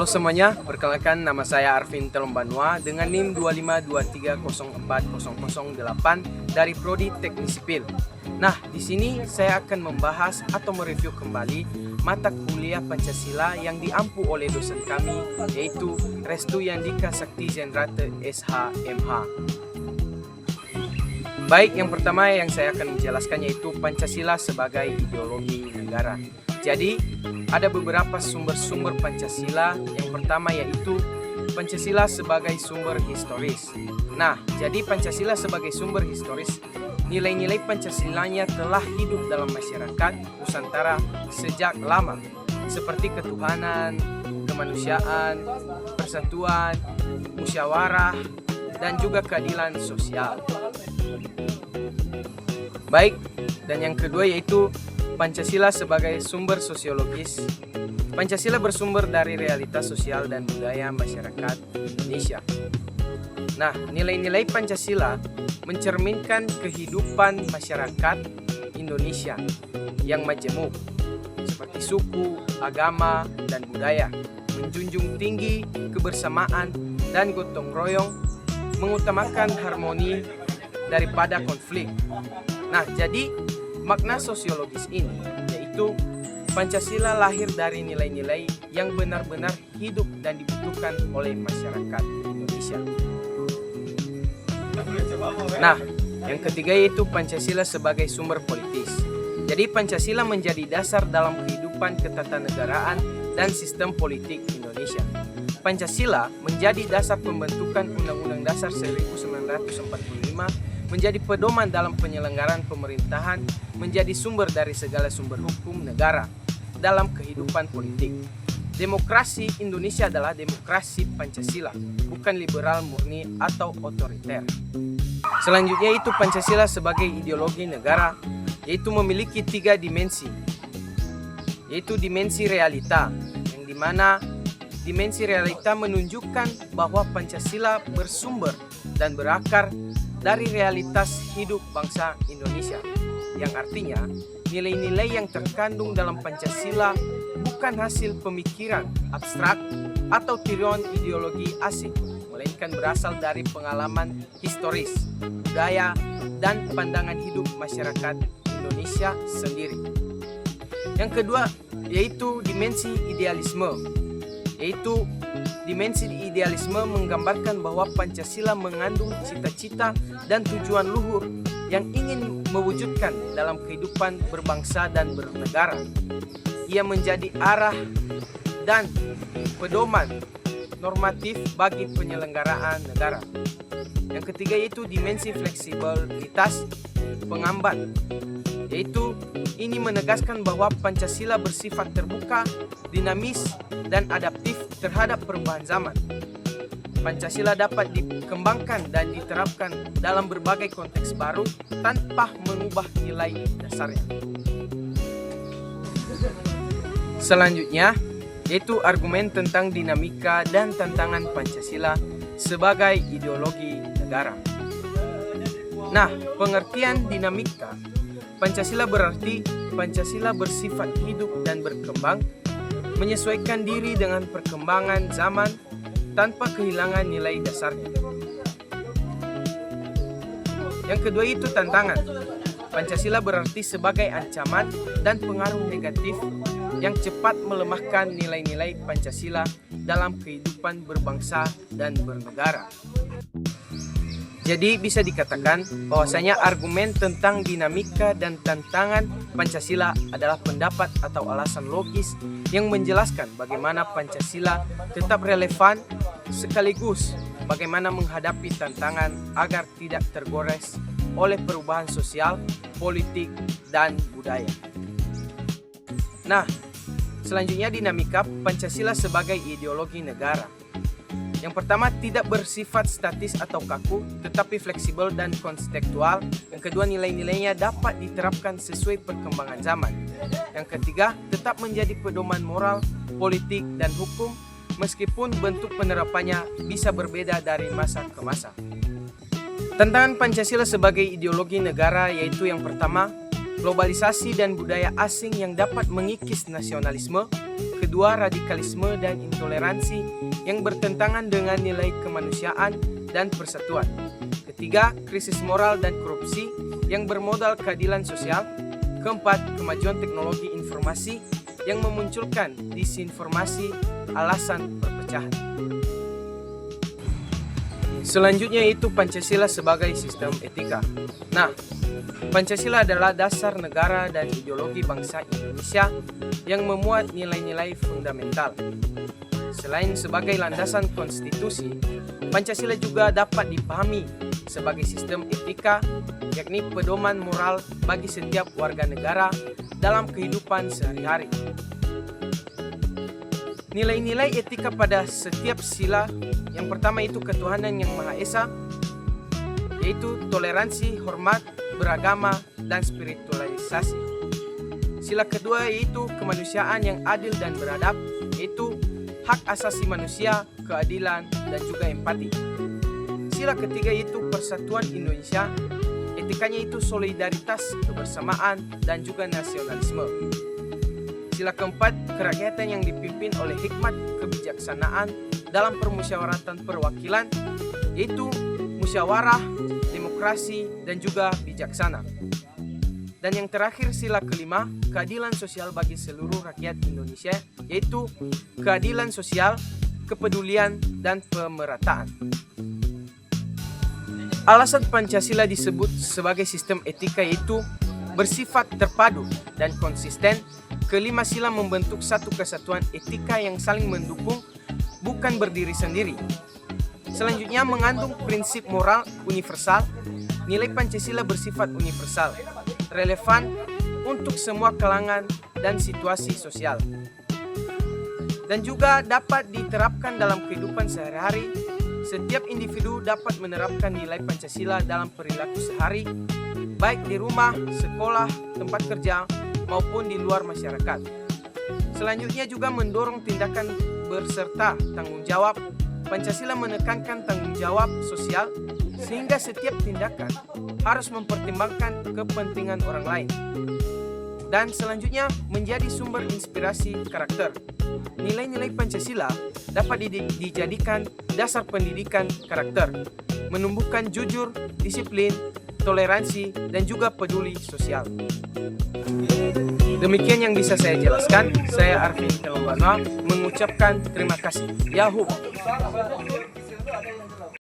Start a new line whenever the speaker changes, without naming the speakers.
Halo semuanya, perkenalkan nama saya Arvin Telombanua dengan NIM 252304008 dari Prodi Teknik Sipil. Nah, di sini saya akan membahas atau mereview kembali mata kuliah Pancasila yang diampu oleh dosen kami, yaitu Restu Yandika Sakti Zenrate SH.MH. Baik, yang pertama yang saya akan menjelaskan yaitu Pancasila sebagai ideologi negara. Jadi, ada beberapa sumber-sumber Pancasila. Yang pertama yaitu Pancasila sebagai sumber historis. Nah, jadi Pancasila sebagai sumber historis, nilai-nilai Pancasilanya telah hidup dalam masyarakat Nusantara sejak lama, seperti ketuhanan, kemanusiaan, persatuan, musyawarah, dan juga keadilan sosial. Baik, dan yang kedua yaitu Pancasila sebagai sumber sosiologis. Pancasila bersumber dari realitas sosial dan budaya masyarakat Indonesia. Nah, nilai-nilai Pancasila mencerminkan kehidupan masyarakat Indonesia yang majemuk, seperti suku, agama, dan budaya, menjunjung tinggi kebersamaan dan gotong royong, mengutamakan harmoni daripada konflik. Nah, jadi makna sosiologis ini yaitu Pancasila lahir dari nilai-nilai yang benar-benar hidup dan dibutuhkan oleh masyarakat Indonesia. Nah, yang ketiga yaitu Pancasila sebagai sumber politis. Jadi Pancasila menjadi dasar dalam kehidupan ketatanegaraan dan sistem politik Indonesia. Pancasila menjadi dasar pembentukan Undang-Undang Dasar 1945, menjadi pedoman dalam penyelenggaraan pemerintahan, menjadi sumber dari segala sumber hukum negara dalam kehidupan politik. Demokrasi Indonesia adalah demokrasi Pancasila, bukan liberal murni atau otoriter. Selanjutnya itu Pancasila sebagai ideologi negara, yaitu memiliki 3 dimensi, yaitu dimensi realita, yang dimana dimensi realita menunjukkan bahwa Pancasila bersumber dan berakar dari realitas hidup bangsa Indonesia, yang artinya nilai-nilai yang terkandung dalam Pancasila bukan hasil pemikiran abstrak atau tiruan ideologi asing, melainkan berasal dari pengalaman historis, budaya, dan pandangan hidup masyarakat Indonesia sendiri. Yang kedua yaitu dimensi idealisme, yaitu dimensi idealisme menggambarkan bahwa Pancasila mengandung cita-cita dan tujuan luhur yang ingin mewujudkan dalam kehidupan berbangsa dan bernegara. Ia menjadi arah dan pedoman normatif bagi penyelenggaraan negara. Yang ketiga yaitu dimensi fleksibilitas pengemban, yaitu ini menegaskan bahwa Pancasila bersifat terbuka, dinamis, dan adaptif terhadap perubahan zaman. Pancasila dapat dikembangkan dan diterapkan dalam berbagai konteks baru tanpa mengubah nilai dasarnya. Selanjutnya, yaitu argumen tentang dinamika dan tantangan Pancasila sebagai ideologi negara. Nah, pengertian dinamika Pancasila berarti Pancasila bersifat hidup dan berkembang, menyesuaikan diri dengan perkembangan zaman tanpa kehilangan nilai dasarnya. Yang kedua itu tantangan. Pancasila berarti sebagai ancaman dan pengaruh negatif yang cepat melemahkan nilai-nilai Pancasila dalam kehidupan berbangsa dan bernegara. Jadi bisa dikatakan bahwasanya argumen tentang dinamika dan tantangan Pancasila adalah pendapat atau alasan logis yang menjelaskan bagaimana Pancasila tetap relevan sekaligus bagaimana menghadapi tantangan agar tidak tergores oleh perubahan sosial, politik, dan budaya. Nah, selanjutnya dinamika Pancasila sebagai ideologi negara. Yang pertama, tidak bersifat statis atau kaku, tetapi fleksibel dan kontekstual. Yang kedua, nilai-nilainya dapat diterapkan sesuai perkembangan zaman. Yang ketiga, tetap menjadi pedoman moral, politik, dan hukum, meskipun bentuk penerapannya bisa berbeda dari masa ke masa. Tantangan Pancasila sebagai ideologi negara yaitu yang pertama, globalisasi dan budaya asing yang dapat mengikis nasionalisme. kedua, radikalisme dan intoleransi yang bertentangan dengan nilai kemanusiaan dan persatuan. Ketiga, krisis moral dan korupsi yang bermodal keadilan sosial. Keempat, kemajuan teknologi informasi yang memunculkan disinformasi alasan perpecahan. Selanjutnya itu Pancasila sebagai sistem etika. Nah, Pancasila adalah dasar negara dan ideologi bangsa Indonesia yang memuat nilai-nilai fundamental. Selain sebagai landasan konstitusi, Pancasila juga dapat dipahami sebagai sistem etika, yakni pedoman moral bagi setiap warga negara dalam kehidupan sehari-hari. Nilai-nilai etika pada setiap sila, yang pertama itu ketuhanan yang Maha Esa, yaitu toleransi, hormat, beragama, dan spiritualisasi. Sila kedua yaitu kemanusiaan yang adil dan beradab, yaitu hak asasi manusia, keadilan, dan juga empati. Sila ketiga yaitu persatuan Indonesia, etikanya itu solidaritas, kebersamaan, dan juga nasionalisme. Sila keempat, kerakyatan yang dipimpin oleh hikmat kebijaksanaan dalam permusyawaratan perwakilan, yaitu musyawarah, demokrasi, dan juga bijaksana. Dan yang terakhir, sila kelima, keadilan sosial bagi seluruh rakyat Indonesia, yaitu keadilan sosial, kepedulian, dan pemerataan. Alasan Pancasila disebut sebagai sistem etika yaitu bersifat terpadu dan konsisten. Kelima sila membentuk satu kesatuan etika yang saling mendukung, bukan berdiri sendiri. Selanjutnya mengandung prinsip moral universal. Nilai Pancasila bersifat universal, relevan untuk semua kalangan dan situasi sosial, dan juga dapat diterapkan dalam kehidupan sehari-hari. Setiap individu dapat menerapkan nilai Pancasila dalam perilaku sehari, baik di rumah, sekolah, tempat kerja, maupun di luar masyarakat. Selanjutnya juga mendorong tindakan berserta tanggung jawab. Pancasila menekankan tanggung jawab sosial sehingga setiap tindakan harus mempertimbangkan kepentingan orang lain. Dan selanjutnya menjadi sumber inspirasi karakter. Nilai-nilai Pancasila dapat dijadikan dasar pendidikan karakter, menumbuhkan jujur, disiplin, toleransi, dan juga peduli sosial. Demikian yang bisa saya jelaskan. Saya Arvin Telombano mengucapkan terima kasih. Yahoo!